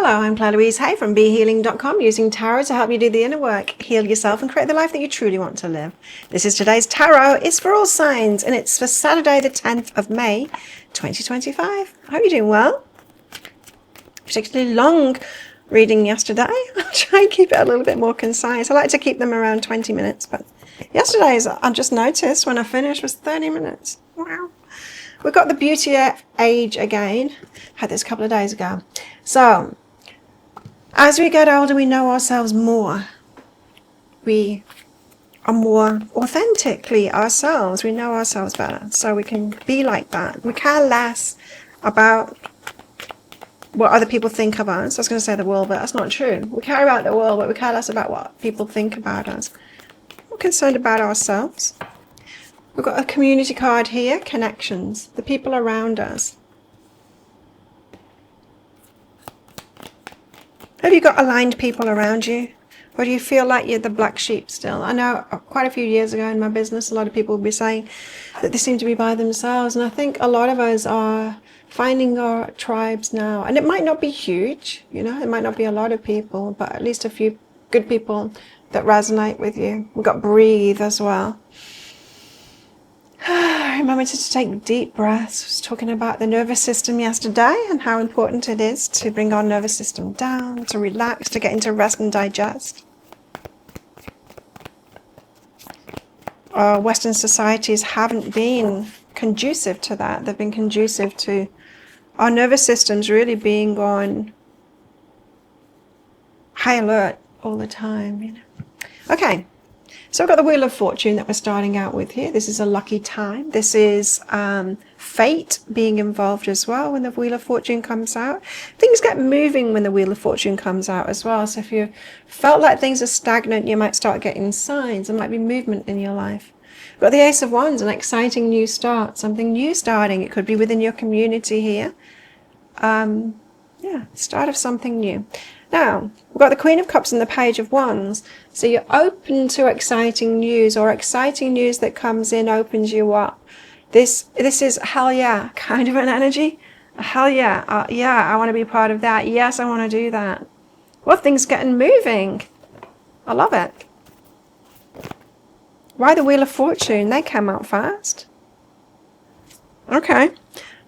Hello, I'm Claire Louise Hay from BeHealing.com, using tarot to help you do the inner work, heal yourself and create the life that you truly want to live. This is today's tarot. It's for all signs and it's for Saturday the 10th of May 2025. I hope you're doing well. Particularly long reading yesterday. I'll try and keep it a little bit more concise. I like to keep them around 20 minutes, but yesterday's, I just noticed when I finished, was 30 minutes. Wow. We've got the beauty of age again. Had this a couple of days ago. So, as we get older, we know ourselves more. We are more authentically ourselves. We know ourselves better. So we can be like that. We care less about what other people think of us. I was going to say the world, but that's not true. We care about the world, but we care less about what people think about us. We're concerned about ourselves. We've got a community card here, connections, the people around us. Have you got aligned people around you? Or do you feel like you're the black sheep still? I know quite a few years ago in my business, a lot of people would be saying that they seem to be by themselves. And I think a lot of us are finding our tribes now. And it might not be huge, you know, it might not be a lot of people, but at least a few good people that resonate with you. We've got breathe as well. Remember to take deep breaths. I was talking about the nervous system yesterday and how important it is to bring our nervous system down, to relax, to get into rest and digest. Our Western societies haven't been conducive to that. They've been conducive to our nervous systems really being on high alert all the time, you know. Okay. So I've got the Wheel of Fortune that we're starting out with here. This is a lucky time. This is fate being involved as well when the Wheel of Fortune comes out. Things get moving when the Wheel of Fortune comes out as well. So if you felt like things are stagnant, you might start getting signs. There might be movement in your life. We've got the Ace of Wands, an exciting new start, something new starting. It could be within your community here. Yeah, start of something new. Now, we've got the Queen of Cups and the Page of Wands. So you're open to exciting news, or exciting news that comes in opens you up. This is hell yeah kind of an energy. Hell yeah, yeah, I want to be part of that. Yes, I want to do that. Well, things getting moving. I love it. Why the Wheel of Fortune? They came out fast. Okay.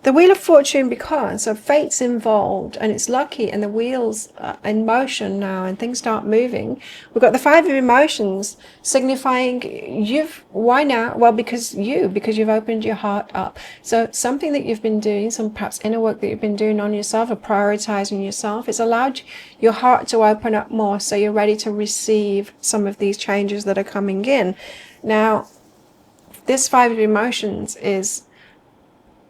The Wheel of Fortune, because of fate's involved and it's lucky and the wheel's in motion now and things start moving. We've got the Five of Emotions signifying why now? Well, because you've opened your heart up. So something that you've been doing, some perhaps inner work that you've been doing on yourself or prioritizing yourself, it's allowed your heart to open up more, so you're ready to receive some of these changes that are coming in. Now, this Five of Emotions is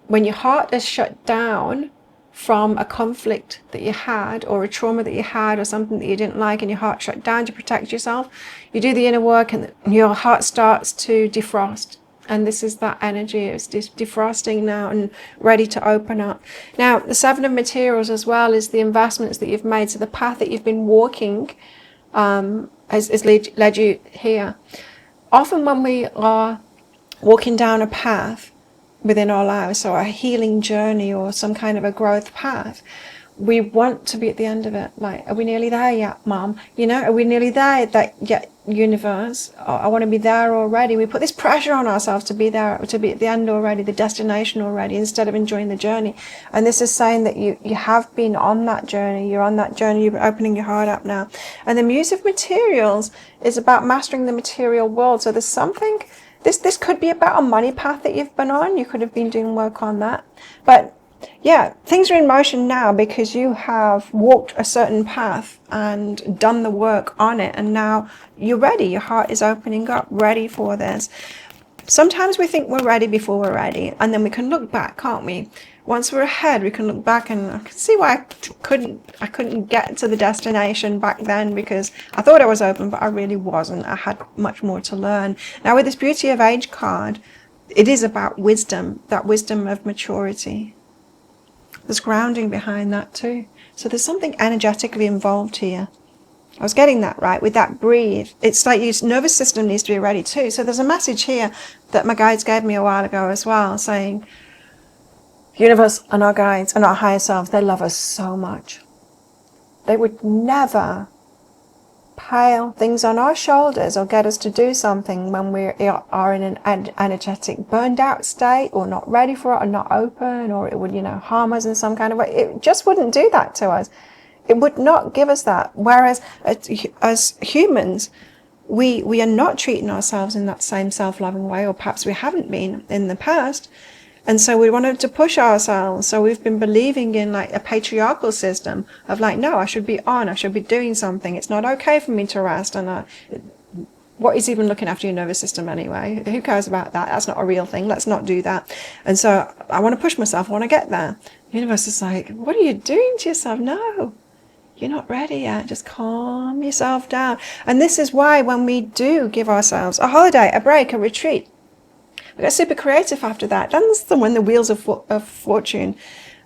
when your heart is shut down from a conflict that you had, or a trauma that you had, or something that you didn't like, and your heart shut down to protect yourself, you do the inner work and your heart starts to defrost. And this is that energy. It's defrosting now and ready to open up. Now, the Seven of Materials as well is the investments that you've made. So the path that you've been walking has led you here. Often when we are walking down a path within our lives, or a healing journey or some kind of a growth path, we want to be at the end of it. Like, are we nearly there yet, Mom? You know, are we nearly there yet, universe? I want to be there already. We put this pressure on ourselves to be there, to be at the end already, the destination already, instead of enjoying the journey. And this is saying that you have been on that journey. You're on that journey. You're opening your heart up now. And the Muse of Materials is about mastering the material world. So there's something. This could be about a money path that you've been on. You could have been doing work on that. But yeah, things are in motion now because you have walked a certain path and done the work on it. And now you're ready. Your heart is opening up, ready for this. Sometimes we think we're ready before we're ready. And then we can look back, can't we? Once we're ahead, we can look back, and I can see why I couldn't get to the destination back then, because I thought I was open, but I really wasn't. I had much more to learn. Now with this Beauty of Age card, it is about wisdom, that wisdom of maturity. There's grounding behind that too. So there's something energetically involved here. I was getting that right with that breathe. It's like your nervous system needs to be ready too. So there's a message here that my guides gave me a while ago as well, saying, universe and our guides and our higher selves, they love us so much. They would never pile things on our shoulders or get us to do something when we are in an energetic burned out state, or not ready for it, or not open, or it would, harm us in some kind of way. It just wouldn't do that to us. It would not give us that. Whereas as humans, we are not treating ourselves in that same self-loving way, or perhaps we haven't been in the past. And so we wanted to push ourselves. So we've been believing in like a patriarchal system of like, no, I should be on, I should be doing something. It's not okay for me to rest. And what is even looking after your nervous system anyway? Who cares about that? That's not a real thing. Let's not do that. And so I want to push myself. I want to get there. The universe is like, what are you doing to yourself? No, you're not ready yet. Just calm yourself down. And this is why when we do give ourselves a holiday, a break, a retreat, we get super creative after that. That's when the wheels of fortune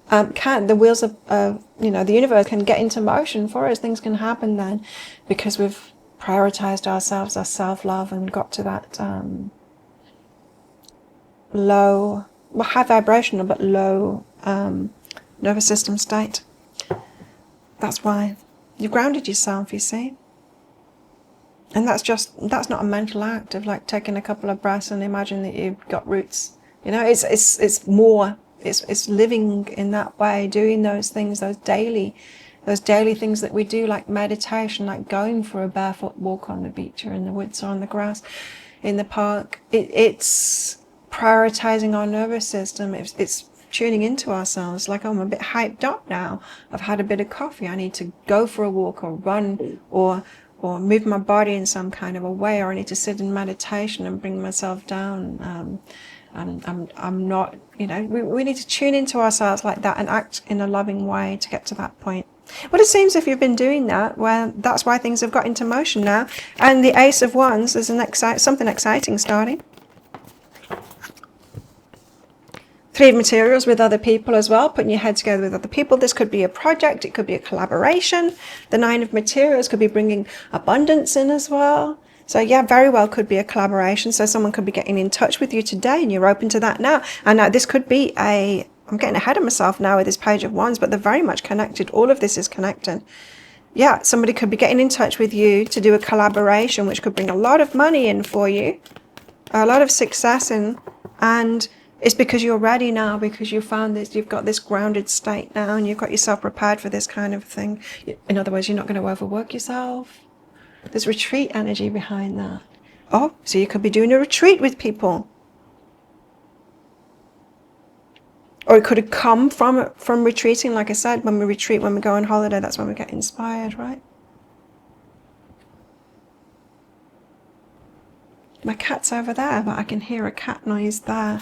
the wheels of the universe can get into motion for us. Things can happen then, because we've prioritized ourselves, our self-love, and got to that low, well, high vibrational but low nervous system state. That's why you've grounded yourself, you see. And that's not a mental act of like taking a couple of breaths and imagine that you've got roots. It's more, it's living in that way, doing those things, those daily things that we do, like meditation, like going for a barefoot walk on the beach or in the woods or on the grass, in the park. It's prioritizing our nervous system. It's tuning into ourselves. Like, I'm a bit hyped up now. I've had a bit of coffee. I need to go for a walk or run or move my body in some kind of a way, or I need to sit in meditation and bring myself down. And I'm not, we need to tune into ourselves like that and act in a loving way to get to that point. Well, it seems if you've been doing that, well, that's why things have got into motion now. And the Ace of Wands, there's something exciting starting. Three of Materials with other people as well, putting your head together with other people. This could be a project, it could be a collaboration. The Nine of Materials could be bringing abundance in as well. So yeah, very well could be a collaboration. So someone could be getting in touch with you today and you're open to that now. And this could be I'm getting ahead of myself now with this Page of Wands, but they're very much connected. All of this is connected. Yeah, somebody could be getting in touch with you to do a collaboration, which could bring a lot of money in for you, a lot of success in, and it's because you're ready now, because you found this, you've got this grounded state now, and you've got yourself prepared for this kind of thing. In other words, you're not going to overwork yourself. There's retreat energy behind that. Oh, so you could be doing a retreat with people. Or it could have come from retreating. Like I said, when we retreat, when we go on holiday, that's when we get inspired, right? My cat's over there, but I can hear a cat noise there.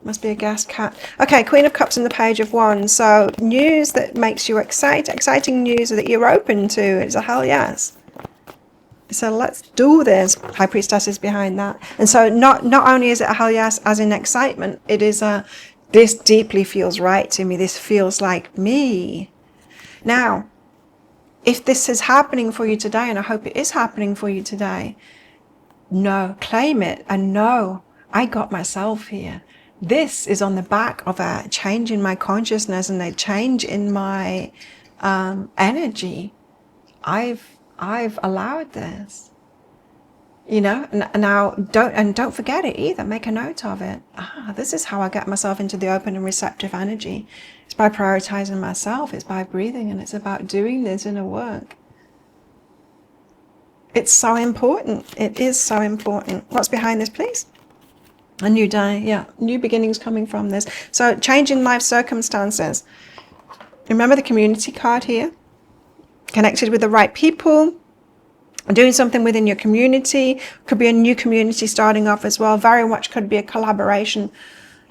Must be a gas cat. Okay, Queen of Cups and the Page of Wands. So news that makes you exciting news that you're open to. It's a hell yes. So let's do this. High Priestess is behind that. And so not only is it a hell yes as in excitement, it is this deeply feels right to me. This feels like me. Now, if this is happening for you today, and I hope it is happening for you today, claim it and know, I got myself here. This is on the back of a change in my consciousness and a change in my energy. I've allowed this, and now don't forget it either. Make a note of it. This is how I get myself into the open and receptive energy. It's by prioritizing myself. It's by breathing, and it's about doing this inner work. It's so important. It is so important. What's behind this, please? A new day. Yeah, new beginnings coming from this. So changing life circumstances. Remember the community card here? Connected with the right people, doing something within your community. Could be a new community starting off as well. Very much could be a collaboration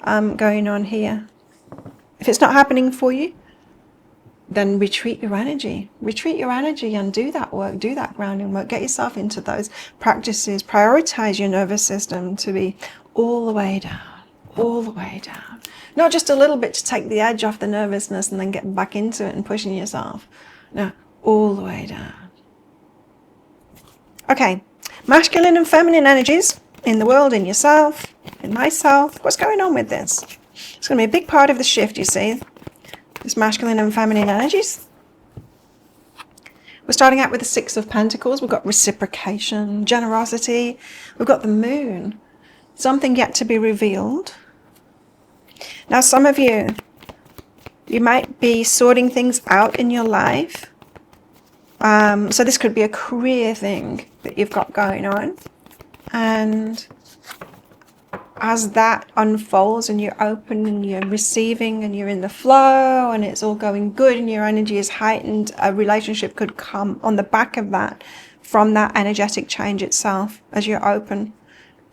going on here. If it's not happening for you, then retreat your energy. Retreat your energy and do that work, do that grounding work. Get yourself into those practices. Prioritize your nervous system to be all the way down, all the way down. Not just a little bit to take the edge off the nervousness and then get back into it and pushing yourself. No, all the way down. Okay, masculine and feminine energies in the world, in yourself, in myself. What's going on with this? It's going to be a big part of the shift, you see. This masculine and feminine energies. We're starting out with the Six of Pentacles. We've got reciprocation, generosity. We've got the Moon. Something yet to be revealed. Now, some of you might be sorting things out in your life. So this could be a career thing that you've got going on. And as that unfolds and you're open and you're receiving and you're in the flow and it's all going good and your energy is heightened, a relationship could come on the back of that, from that energetic change itself, as you're open,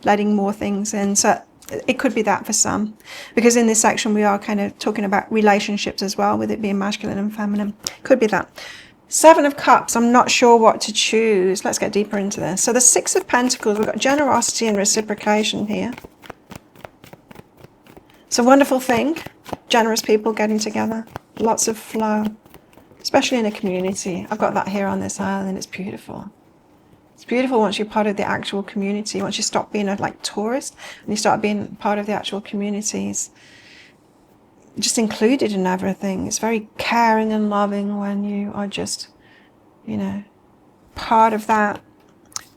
letting more things in. So it could be that for some, because in this section we are kind of talking about relationships as well, with it being masculine and feminine. Could be that. Seven of Cups, I'm not sure what to choose. Let's get deeper into this. So the Six of Pentacles, we've got generosity and reciprocation here. It's a wonderful thing. Generous people getting together. Lots of flow, especially in a community. I've got that here on this island. It's beautiful. It's beautiful once you're part of the actual community. Once you stop being a tourist and you start being part of the actual communities. Just included in everything. It's very caring and loving when you are just, part of that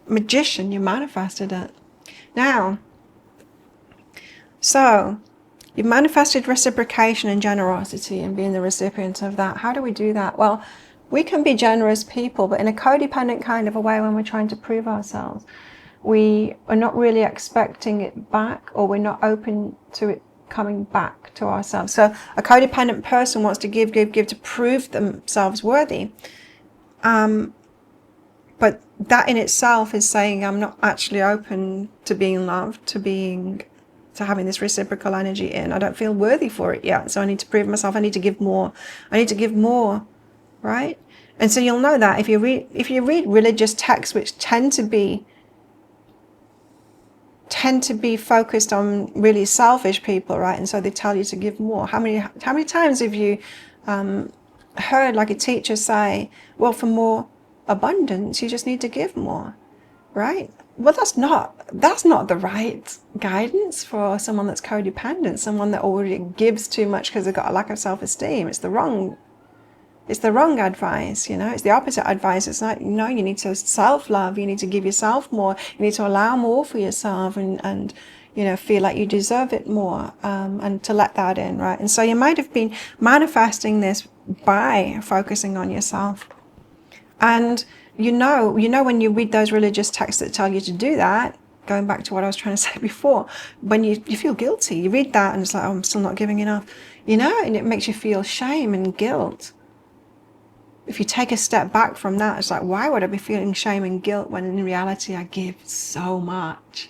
magician. You manifested it. Now, so you've manifested reciprocation and generosity and being the recipient of that. How do we do that? Well, we can be generous people, but in a codependent kind of a way when we're trying to prove ourselves. We are not really expecting it back, or we're not open to it coming back to ourselves. So a codependent person wants to give to prove themselves worthy. But that in itself is saying I'm not actually open to being loved, to having this reciprocal energy in. I don't feel worthy for it yet, so I need to prove myself. I need to give more. Right? And so you'll know that if you read religious texts, which tend to be focused on really selfish people, right? And so they tell you to give more. How many times have you heard like a teacher say, well, for more abundance, you just need to give more, right? Well, that's not the right guidance for someone that's codependent, someone that already gives too much because they've got a lack of self-esteem. It's the wrong advice, it's the opposite advice. It's not, you need to self-love, you need to give yourself more, you need to allow more for yourself and feel like you deserve it more, and to let that in, right? And so you might have been manifesting this by focusing on yourself. And when you read those religious texts that tell you to do that, going back to what I was trying to say before, when you feel guilty, you read that and it's like, oh, I'm still not giving enough, and it makes you feel shame and guilt. If you take a step back from that, it's like, why would I be feeling shame and guilt when in reality I give so much?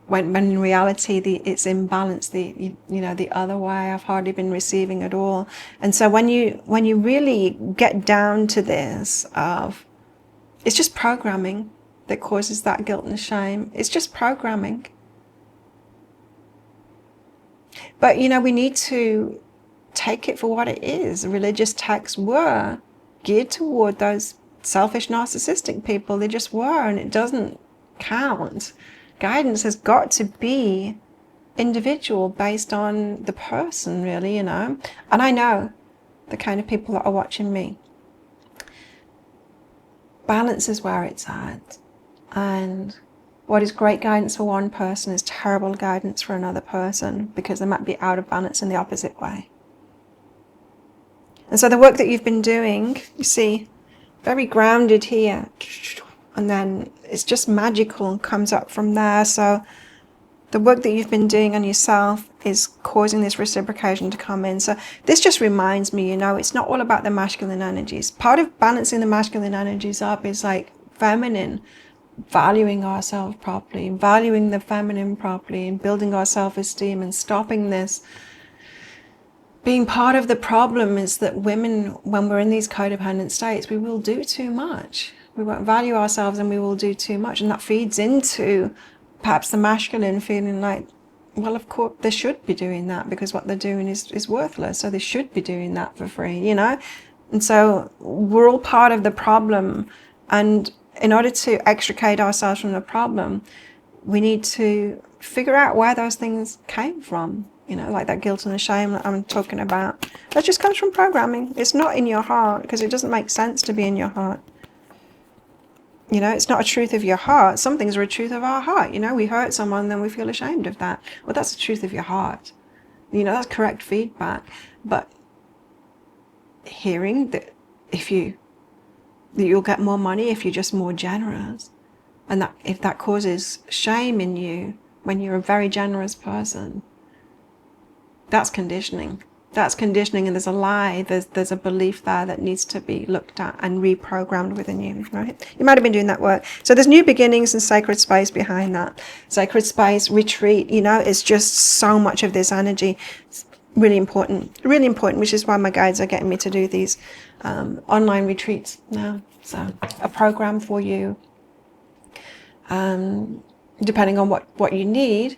When in reality it's imbalanced the other way. I've hardly been receiving at all. And so when you really get down to this of, it's just programming that causes that guilt and shame. It's just programming. But we need to take it for what it is. Religious texts were geared toward those selfish, narcissistic people. They just were, and it doesn't count. Guidance has got to be individual, based on the person, really, And I know the kind of people that are watching me. Balance is where it's at. And what is great guidance for one person is terrible guidance for another person, because they might be out of balance in the opposite way. And so the work that you've been doing, you see, very grounded here. And then it's just magical and comes up from there. So the work that you've been doing on yourself is causing this reciprocation to come in. So this just reminds me, it's not all about the masculine energies. Part of balancing the masculine energies up is like feminine, valuing ourselves properly, valuing the feminine properly, and building our self-esteem and stopping this. Being part of the problem is that women, when we're in these codependent states, we will do too much. We won't value ourselves and we will do too much. And that feeds into perhaps the masculine feeling like, well, of course, they should be doing that because what they're doing is worthless. So they should be doing that for free, And so we're all part of the problem. And in order to extricate ourselves from the problem, we need to figure out where those things came from. You know, like that guilt and the shame that I'm talking about. That just comes from programming. It's not in your heart, because it doesn't make sense to be in your heart. You know, it's not a truth of your heart. Some things are a truth of our heart. You know, we hurt someone, then we feel ashamed of that. Well, that's the truth of your heart. You know, that's correct feedback. But hearing that you'll get more money if you're just more generous, and that if that causes shame in you when you're a very generous person, that's conditioning. That's conditioning, and there's a lie, there's a belief there that needs to be looked at and reprogrammed within you, right? You might have been doing that work. So there's new beginnings and sacred space behind that. Sacred space, retreat, you know, it's just so much of this energy. It's really important, which is why my guides are getting me to do these online retreats now. So a program for you, depending on what you need,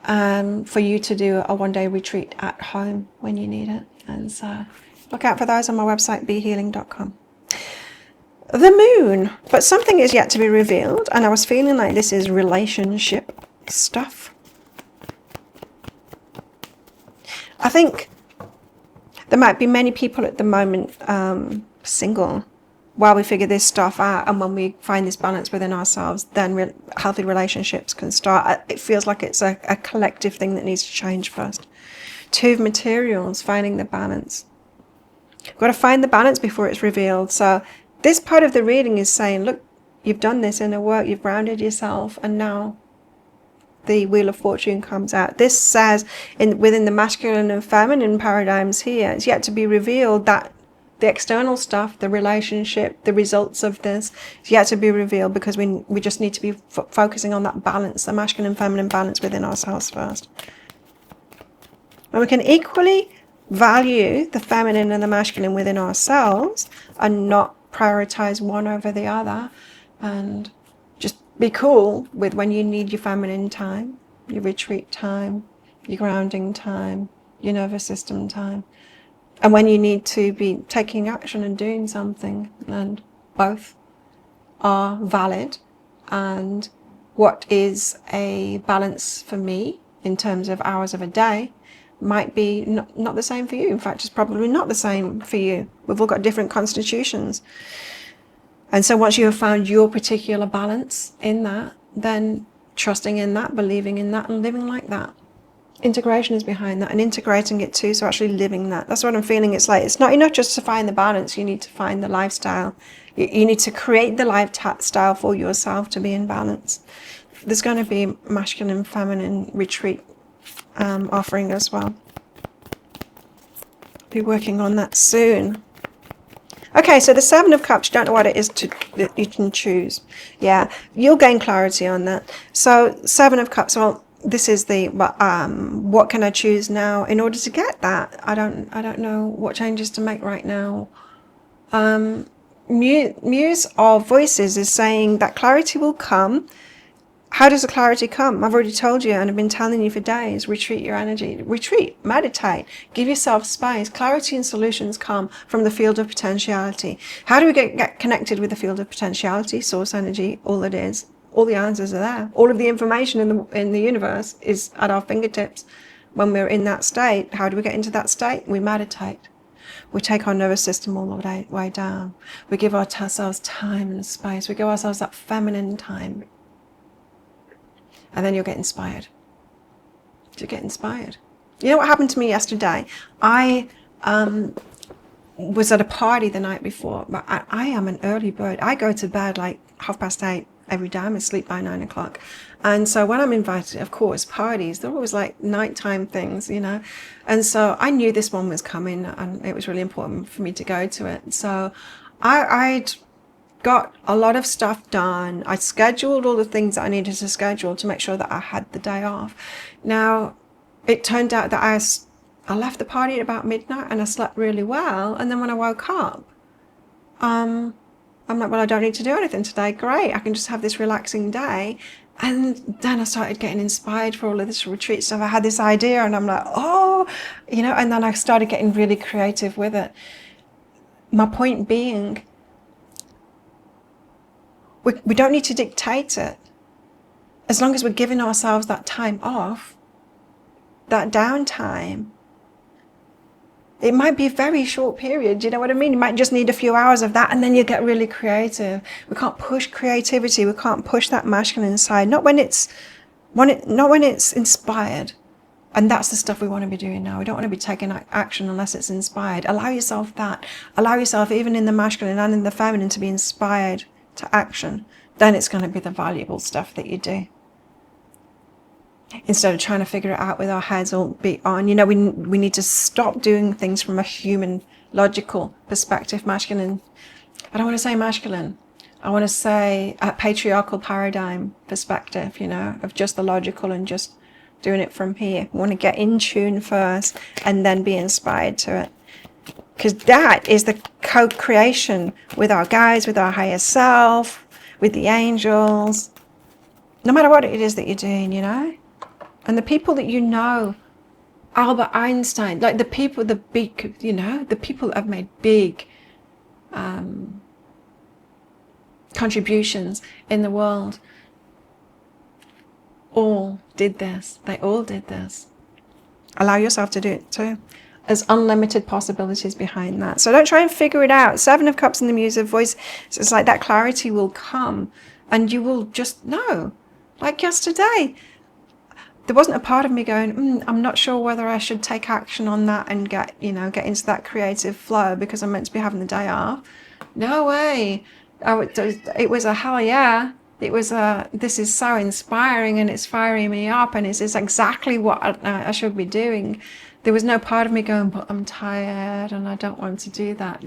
for you to do a one-day retreat at home when you need it. And so look out for those on my website, behealing.com. The moon, but something is yet to be revealed, and I was feeling like this is relationship stuff. I think there might be many people at the moment single while we figure this stuff out, and when we find this balance within ourselves, then healthy relationships can start. It feels like it's a collective thing that needs to change first. 2 of materials, finding the balance. We've got to find the balance before it's revealed. So this part of the reading is saying, look, you've done this inner work, you've grounded yourself, and now the Wheel of Fortune comes out. This says within the masculine and feminine paradigms here, it's yet to be revealed that the external stuff, the relationship, the results of this, is yet to be revealed, because we just need to be focusing on that balance, the masculine and feminine balance within ourselves first. And we can equally value the feminine and the masculine within ourselves and not prioritize one over the other, and just be cool with when you need your feminine time, your retreat time, your grounding time, your nervous system time. And when you need to be taking action and doing something, and both are valid. And what is a balance for me in terms of hours of a day might be not the same for you. In fact, it's probably not the same for you. We've all got different constitutions. And so once you have found your particular balance in that, then trusting in that, believing in that, and living like that. Integration is behind that, and integrating it too, so actually living that. That's what I'm feeling. It's like, it's not enough just to find the balance, you need to find the lifestyle. You need to create the lifestyle for yourself to be in balance. There's going to be masculine and feminine retreat offering as well. Be working on that soon. Okay, so the 7 of Cups, you don't know what it is that you can choose. Yeah, you'll gain clarity on that. So 7 of Cups, well, this is the what can I choose now in order to get that? I don't know what changes to make right now. Muse of Voices is saying that clarity will come. How does the clarity come? I've already told you, and I've been telling you for days. Retreat your energy. Retreat. Meditate. Give yourself space. Clarity and solutions come from the field of potentiality. How do we get connected with the field of potentiality? Source energy. All it is. All the answers are there. All of the information in the universe is at our fingertips. When we're in that state, how do we get into that state? We meditate. We take our nervous system all the way down. We give ourselves time and space. We give ourselves that feminine time. And then you'll get inspired. You get inspired. You know what happened to me yesterday? I was at a party the night before, but I am an early bird. I go to bed like 8:30 every day. I'm asleep by 9 o'clock. And so when I'm invited, of course, parties, they're always like nighttime things, you know. And so I knew this one was coming, and it was really important for me to go to it. So I'd got a lot of stuff done. I scheduled all the things that I needed to schedule to make sure that I had the day off. Now, it turned out that I left the party at about midnight, and I slept really well. And then when I woke up, I'm like, well, I don't need to do anything today. Great. I can just have this relaxing day. And then I started getting inspired for all of this retreat stuff. I had this idea, and I'm like, oh, you know, and then I started getting really creative with it. My point being, we don't need to dictate it. As long as we're giving ourselves that time off, that downtime. It might be a very short period, you know what I mean? You might just need a few hours of that, and then you get really creative. We can't push creativity. We can't push that masculine side. Not when it's inspired. And that's the stuff we want to be doing now. We don't want to be taking action unless it's inspired. Allow yourself that. Allow yourself, even in the masculine and in the feminine, to be inspired to action. Then it's going to be the valuable stuff that you do. Instead of trying to figure it out with our heads all beat on. You know, we need to stop doing things from a human, logical perspective, masculine. I don't want to say masculine. I want to say a patriarchal paradigm perspective, you know, of just the logical and just doing it from here. We want to get in tune first and then be inspired to it. Because that is the co-creation with our guides, with our higher self, with the angels. No matter what it is that you're doing, you know. And the people that you know, Albert Einstein, like the people, the big, you know, the people that have made big contributions in the world, all did this. They all did this. Allow yourself to do it too. There's unlimited possibilities behind that. So don't try and figure it out. 7 of Cups and the Muse of Voice, it's like that clarity will come and you will just know. Like yesterday, there wasn't a part of me going, I'm not sure whether I should take action on that and get into that creative flow because I'm meant to be having the day off. No way. It was a hell yeah. It was this is so inspiring and it's firing me up and it's exactly what I should be doing. There was no part of me going, but I'm tired and I don't want to do that.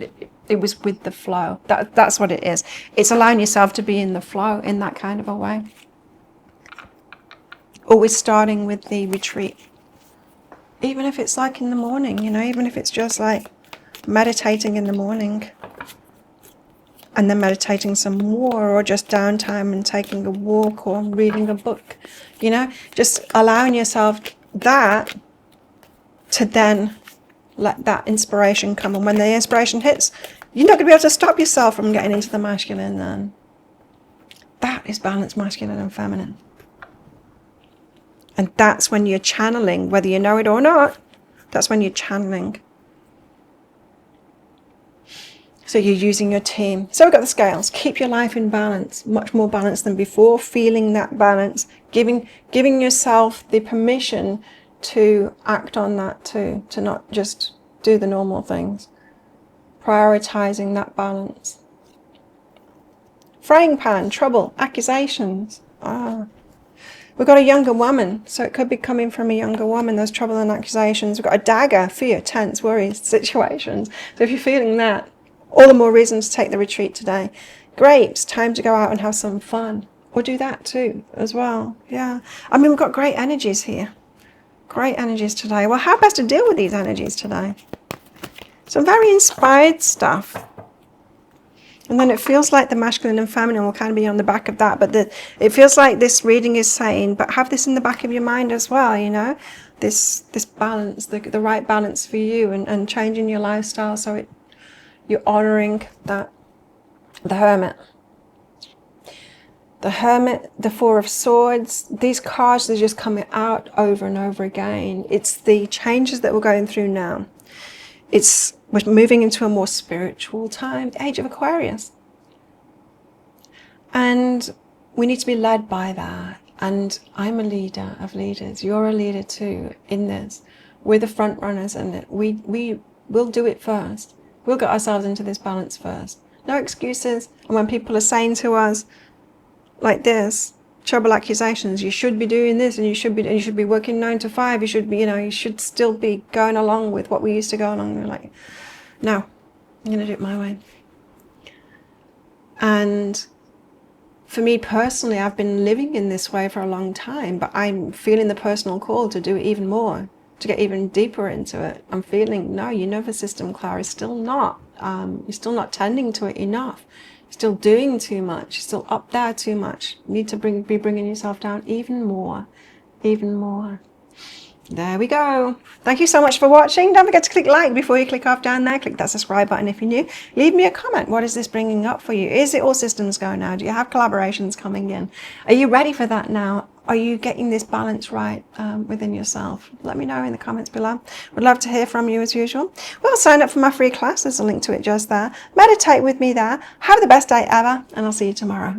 It was with the flow. That's what it is. It's allowing yourself to be in the flow in that kind of a way. Always starting with the retreat. Even if it's like in the morning, you know, even if it's just like meditating in the morning and then meditating some more, or just downtime and taking a walk or reading a book, you know, just allowing yourself that to then let that inspiration come. And when the inspiration hits, you're not going to be able to stop yourself from getting into the masculine then. That is balanced masculine and feminine. And that's when you're channeling, whether you know it or not, that's when you're channeling. So you're using your team. So we've got the scales. Keep your life in balance, much more balanced than before, feeling that balance, giving yourself the permission to act on that too, to not just do the normal things. Prioritizing that balance. Frying pan, trouble, accusations. We've got a younger woman, so it could be coming from a younger woman. There's trouble and accusations. We've got a dagger, fear, tense, worries, situations. So if you're feeling that, all the more reason to take the retreat today. Grapes, time to go out and have some fun. Or do that too, as well. Yeah. I mean, we've got great energies here. Great energies today. Well, how best to deal with these energies today? Some very inspired stuff. And then it feels like the masculine and feminine will kind of be on the back of that. But it feels like this reading is saying, but have this in the back of your mind as well, you know. This balance, the right balance for you, and changing your lifestyle so you're honouring that. The Hermit. The Hermit, the Four of Swords. These cards are just coming out over and over again. It's the changes that we're going through now. We're moving into a more spiritual time, the Age of Aquarius. And we need to be led by that. And I'm a leader of leaders. You're a leader too in this. We're the front runners in it. We will do it first. We'll get ourselves into this balance first. No excuses. And when people are saying to us like this, trouble accusations, you should be doing this and you should be working 9 to 5, you should be, you should still be going along with what we used to go along with. Like, no, I'm going to do it my way. And for me personally, I've been living in this way for a long time, but I'm feeling the personal call to do it even more, to get even deeper into it. I'm feeling, no, your nervous system, Clara, is still not, you're still not tending to it enough. You're still doing too much. You're still up there too much. You need to be bringing yourself down even more, even more. There we go. Thank you so much for watching. Don't forget to click like before you click off down there. Click that subscribe button if you're new. Leave me a comment. What is this bringing up for you? Is it all systems go now? Do you have collaborations coming in? Are you ready for that now? Are you getting this balance right within yourself? Let me know in the comments below. Would love to hear from you as usual. Well, sign up for my free class. There's a link to it just there. Meditate with me there. Have the best day ever, and I'll see you tomorrow.